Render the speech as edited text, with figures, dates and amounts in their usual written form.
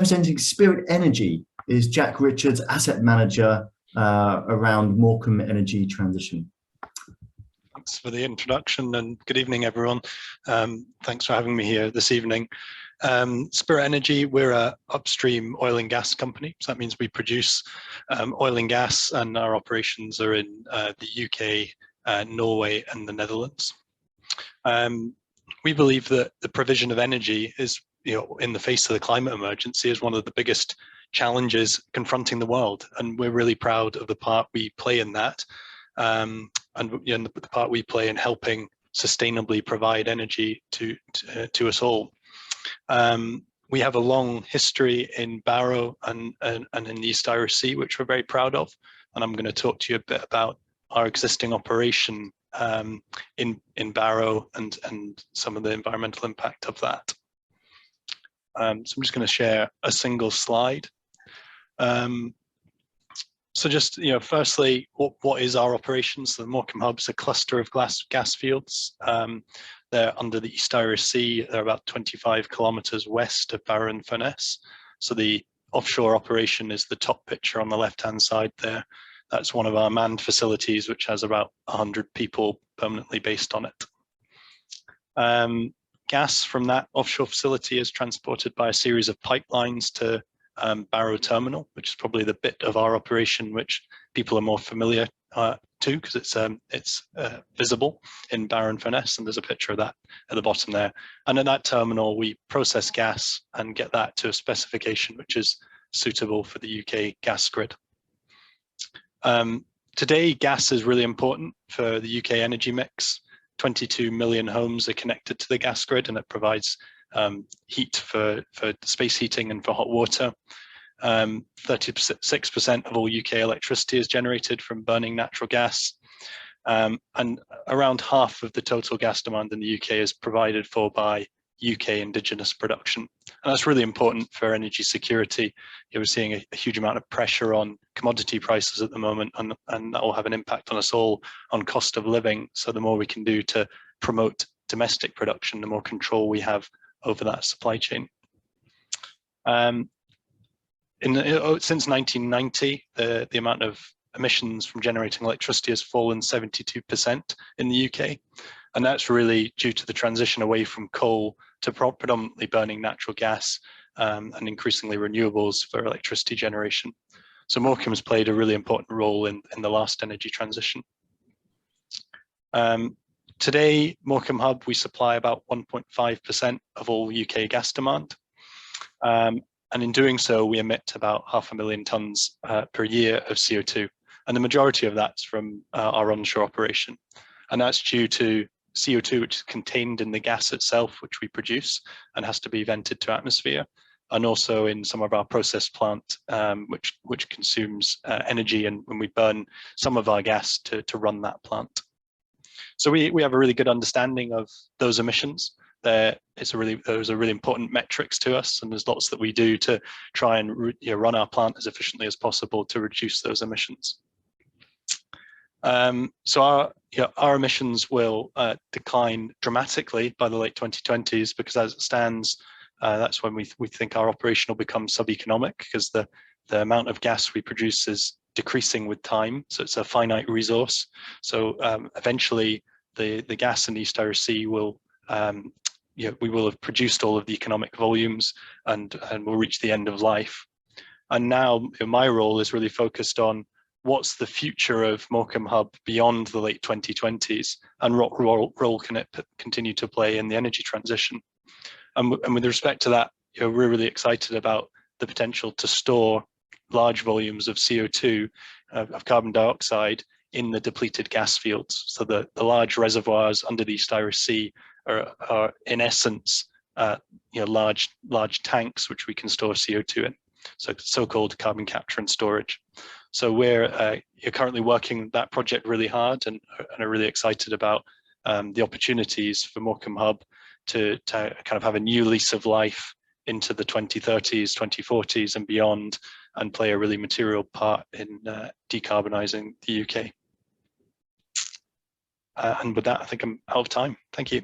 Representing Spirit Energy is Jack Richards, asset manager around Morecambe Energy Transition. Thanks for the introduction and good evening, everyone. Thanks for having me here this evening. Spirit Energy, we're an upstream oil and gas company. So that means we produce oil and gas, and our operations are in the UK, Norway and the Netherlands. We believe that the provision of energy is, in the face of the climate emergency, is one of the biggest challenges confronting the world. And we're really proud of the part we play in that. And the part we play in helping sustainably provide energy to us all. We have a long history in Barrow and in the East Irish Sea, which we're very proud of. And I'm going to talk to you a bit about our existing operation in Barrow and some of the environmental impact of that. So I'm just going to share a single slide. So just, firstly, what is our operation? So the Morecambe Hub is a cluster of gas fields. They're under the East Irish Sea. They're about 25 kilometers west of Barrow and Furness. So the offshore operation is the top picture on the left-hand side there. That's one of our manned facilities, which has about 100 people permanently based on it. Gas from that offshore facility is transported by a series of pipelines to Barrow Terminal, which is probably the bit of our operation which people are more familiar to, because it's visible in Barrow and Furness, and there's a picture of that at the bottom there. And in that terminal, we process gas and get that to a specification which is suitable for the UK gas grid. Today, gas is really important for the UK energy mix. 22 million homes are connected to the gas grid, and it provides heat for space heating and for hot water. 36% of all UK electricity is generated from burning natural gas. And around half of the total gas demand in the UK is provided for by UK indigenous production. And that's really important for energy security. We're seeing a huge amount of pressure on commodity prices at the moment, and that will have an impact on us all on cost of living. So the more we can do to promote domestic production, the more control we have over that supply chain. Since 1990, the amount of emissions from generating electricity has fallen 72% in the UK. And that's really due to the transition away from coal to predominantly burning natural gas and increasingly renewables for electricity generation. So Morecambe has played a really important role in the last energy transition. Today, Morecambe Hub, we supply about 1.5% of all UK gas demand. And in doing so, we emit about 500,000 tonnes per year of CO2. And the majority of that's from our onshore operation. And that's due to CO2, which is contained in the gas itself, which we produce and has to be vented to atmosphere. And also in some of our process plant, which consumes energy, and when we burn some of our gas to run that plant. So we have a really good understanding of those emissions. Those are really important metrics to us, and there's lots that we do to try and run our plant as efficiently as possible to reduce those emissions. So our emissions will decline dramatically by the late 2020s, because as it stands, that's when we think our operation will become sub-economic, because the amount of gas we produce is decreasing with time. So it's a finite resource. So eventually the gas in the East Irish Sea will, we will have produced all of the economic volumes and we'll reach the end of life. And now my role is really focused on what's the future of Morecambe Hub beyond the late 2020s, and what role can it continue to play in the energy transition. And with respect to that, we're really excited about the potential to store large volumes of CO2, of carbon dioxide, in the depleted gas fields. So the large reservoirs under the East Irish Sea are in essence, large tanks which we can store CO2 in. So-called carbon capture and storage. So we're currently working that project really hard, and are really excited about the opportunities for Morecambe Hub to kind of have a new lease of life into the 2030s, 2040s and beyond, and play a really material part in decarbonising the UK. And with that, I think I'm out of time. Thank you.